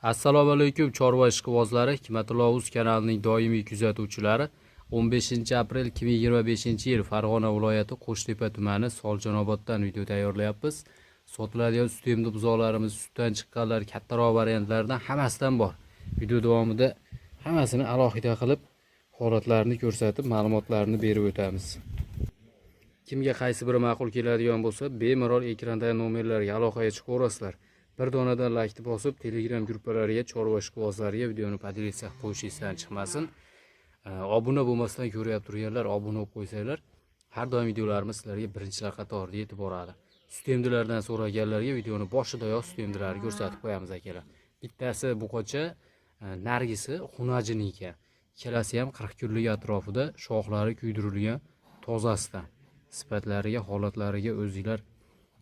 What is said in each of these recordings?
Assalomu alaykum chorva ishqibozlari, Hikmatullo Uz kanalining doimiy kuzatuvchilari. 15 aprel 2025-yil Farg'ona viloyati Qo'shtepa tumani Soljonoboddan video tayyorlayapmiz. Sotiladigan sut emdi buzoqlarimiz, sutdan chiqqanlar, kattaroq variantlardan hammasidan bor. Video davomida hammasini alohida qilib holatlarini ko'rsatib, ma'lumotlarni berib o'tamiz. Kimga qaysi biri ma'qul keladigan bo'lsa, bemalol ekrandagi nomerlarga aloqaga chiqaverasizlar. Bir donadan laykni bosib, Telegram gruppalariga, chorva ishqibozlariga videoni podelitsiya qo'yishingizdan chiqmasin. Obuna bo'lmasdan ko'ryapti turganlar, obuna bo'lib qo'ysanglar, har doim videolarimiz sizlarga birinchilar qatorida yetib boradi. Sut emdilardan so'raganlarga videoni boshidayoq sut emdilarini ko'rsatib qo'yamiz akalar. Bittasi buqacha, nargisi xunajini ekan. Ikkalasi ham 40 kunlik atrofida, shoxlari kuydirilgan, tozasidan. Sifatlariga, holatlariga o'zingizlar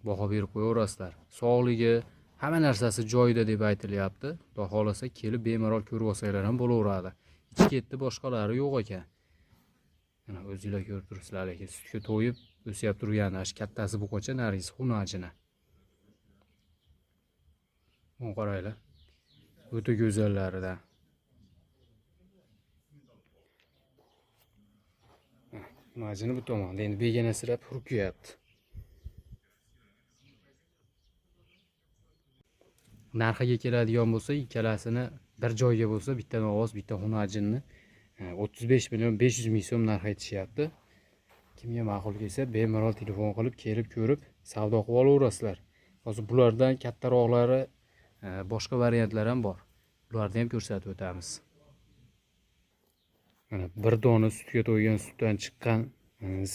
baho berib qo'yaverasizlar. Sog'ligi, hamma narsasi joyida deb aytilyapti. Xudo xolasa kelib bemalol ko'rib olsanglar ham bo'laveradi. Ichi ketdi, boshqalari yo'q ekan. Mana o'zingizlar ko'rib turibsizlar lekin sutga to'yib o'syap turgan ash kattasi buqacha, nargisi xunajini. Mana qaranglar. O'ta go'zallaridan. Majini bu tomonda endi begona sirab hurkiyapti. Narxiga keladigan bo'lsa, ikkalasini bir joyga bo'lsa, bitta ovoz, bitta xunajinni 35 million 500 ming so'm narx aytishyapti. Kimga ma'qul kelsa, bemalol telefon qilib, kelib ko'rib, savdo qilib olaverasizlar. Hozir bulardan kattaroqlari, boshqa variantlar ham bor. Ularni ham ko'rsatib o'tamiz. Mana bir dona sutga to'ygan, sutdan chiqqan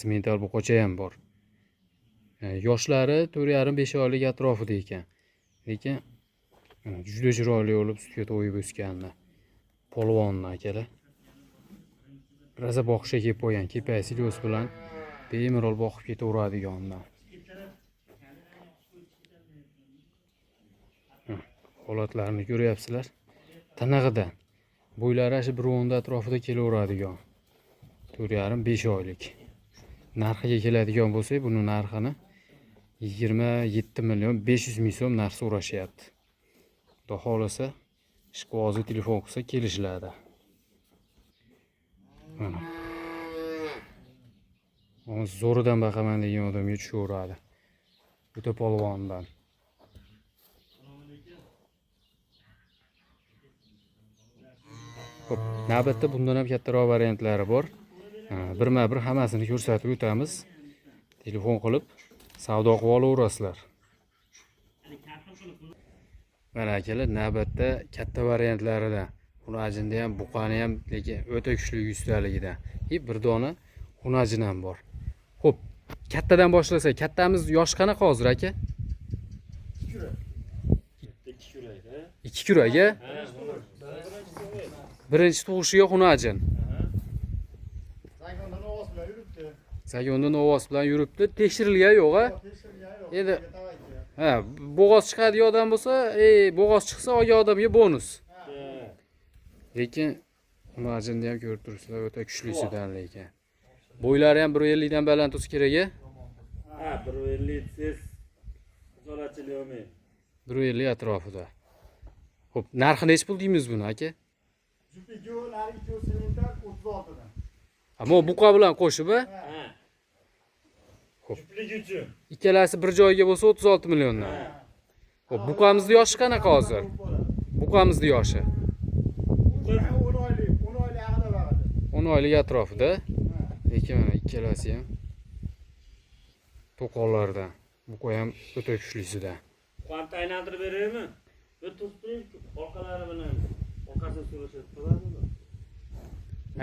simental buqacha ham bor. Yoshlari 4,5-5 oylik atrofida ekan. Lekin juda chiroyli bo'lib sutga to'yib o'sganlar. Polvonni akalar. Raza boqishga kelib qo'ygan, kepak silos bilan bemalol boqib ketaveradiganlar. Holatlarini ko'ryapsizlar. Tanig'idan. Bo'ylari shu 1.10 atrofida kelaveradigan. 4,5-5 oylik. Narxiga keladigan bo'lsak, buni narxini 27 million 500 ming so'm narx so'rashyapti. Xudo xolasa ishqibozi telefon qilsa kelishiladi. Mana. O'z zo'ridan baqaman degan odamga tushaveradi. O'ta polvondan. Xo'p, navbatda bundan ham kattaroq variantlari bor. Birma-bir hammasini ko'rsatib o'tamiz. Telefon qilib savdo qilib olaverasizlar. Mana akalar, navbatda katta variantlaridan. Xunajinda ham, buqani ham, lekin o'ta kuchli yuztaligidan. Bir dona xunajin ham bor. Xo'p, kattadan boshlasak, kattamiz yosh qanaqa hozir aka? 2 kurayda. 2 kuraga? Birinchi tug'ishiga xunajin. Zagonda ovoz bilan yuribdi. Tekshirilgan yo'q-a? Endi bo'g'oz chiqadigan odam bo'lsa, bo'g'oz chiqsa olgan odamga bonus. Lekin xunajinni ham ko'rib turibsizlar, o'ta kuchlisidan lekin. Bo'ylari ham 150 dan baland bo'lsa kerak-a? Ha, 150 siz izolachilik 150 atrofida. Xo'p, narxi nech pul deymiz buni aka? Jupiga ular 2 simental 36 dan. Ammo buqa bilan qo'shib-a? Ha. Xo'p. Jupligi uchun. Ikkalasi bir joyga bo'lsa 36 milliondan. Xo'p, buqamizni yoshi qanaqa hozir? Buqamizni yoshi 10 oylik haqida bag'adi. 10 oylik atrofida. Lekin mana ikkalasi ham to'qonlardan. Buqa ham o'ta kuchlisidan. Qancha aylantirib beraymi? Bir to'sib orqalari bilan orqasini surishib qo'yadimi?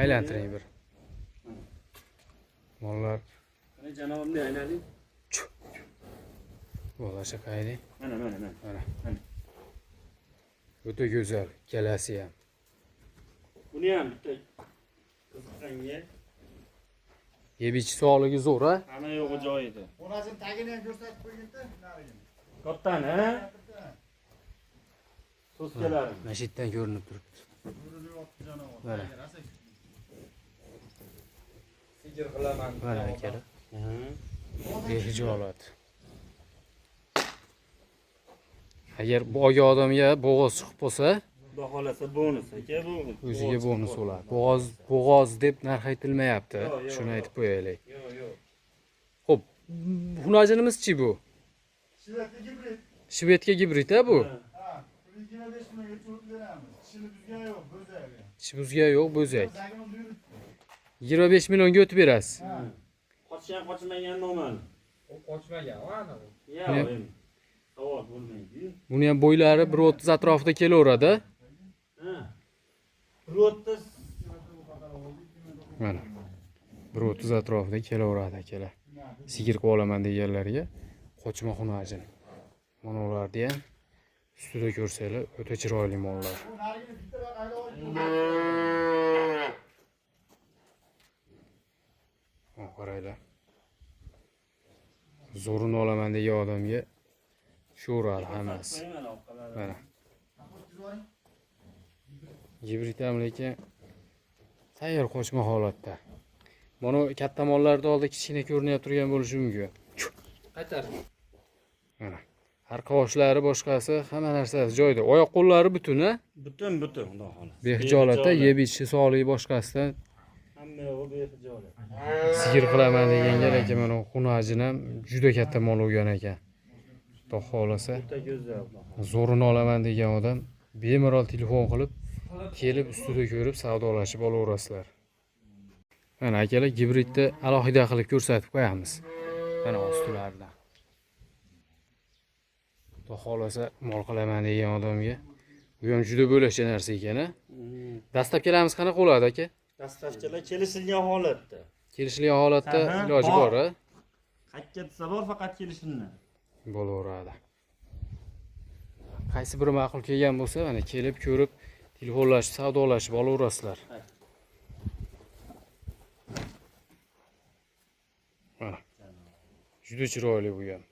Aylantiring bir. Mollar Qani janobimni aylaning. bo'lasha qaydi? Mana. Mana. O'ta go'zal, ikkalasi ham. Buni ham bitta qiziqqanga. Yebichi sog'ligi zo'r-a? Hamma yo'g'i joyida. Onasini tagini ham ko'rsatib qo'yginda, narigini. Kattani, ha? To'skalari. Mana shu yerdan ko'rinib turibdi. Mana. Sigir qilaman. Mana akalar. Behijolat. Agar bu olgan odamga bo'g'oz chiqib qolsa, Xudo xolasa bonus aka bu. O'ziga bonus bo'ladi. Bo'g'oz deb narx aytilmayapti. Yo'q, Shuni yo'q. aytib qo'yaylik. Yo'q. Xo'p, xunajinimizchi bu? Shvedga gibrid. Shvedga gibrid-a bu? Ha, 25 mingga cho'p beramiz. Tishini buzgan yo'q, bo'zagi. Tish buzgan yo'q, bo'zak. Zagini buyuribdi. 25 millionga o'tib berasiz. Ha. Qochgan qochmagan noma'lum. O qochmagan ana bu. Yo'q, Ne? endi. Savol bo'lmaydi. Buni ham bo'ylari 1.30 atrofida kelaveradi. Ha. Ro'tda Mana. 1.30 atrofida kelaveradi akalar. Sigir qilib olaman deganlarga qochma xunajin. Mana ularni ham ustida ko'rsanglar o'ta chiroyli mollar. Bu narigini bittaroq aylanib Ha, qaranglar. Zo'rini olaman degan odamga shu uradi hammasi. qo'yman orqalari. Mana. Gibrid ham lekin tayyor qochma holatda. Mana katta mollarda oldi kichkina ko'rinib turgan bo'lishi mumkin. Qaytar. Mana. Har qoshlari boshqasi hamma narsasi joyida. Oyoq qo'llari butun-a? Butun, xudo xolasa. Behijolatda yeb ichishi sog'ligi boshqasidan Hamma yo'g'i behijolat. sigir qilaman deganga lekin mana xunajin ham juda katta mol bo'lgan ekan. Xudo xolasa O'ta go'zal. zo'rini olaman degan odam bemalol telefon qilib kelib ustida ko'rib savdolashib olaverasizlar. Mana akalar gibridni alohida qilib ko'rsatib qo'yamiz. Mana ostilardan. Xudo xolasa mol qilaman degan odamga bu ham juda bo'lakcha narsa ekan-a. Dastlabkilarimiz qanaqa bo'ladi aka? Dastlabkilar kelishilgan holatda. Kelishilgan holatda Aha, iloji bor. bor-a? Qayerga desa bor, faqat kelishilgan. Bo'laveradi. Qaysi biri ma'qul kelgan bo'lsa, mana kelib ko'rib, telefonlashib, savdolashib olaverasizlar. Mana. Juda chiroyli bu ham.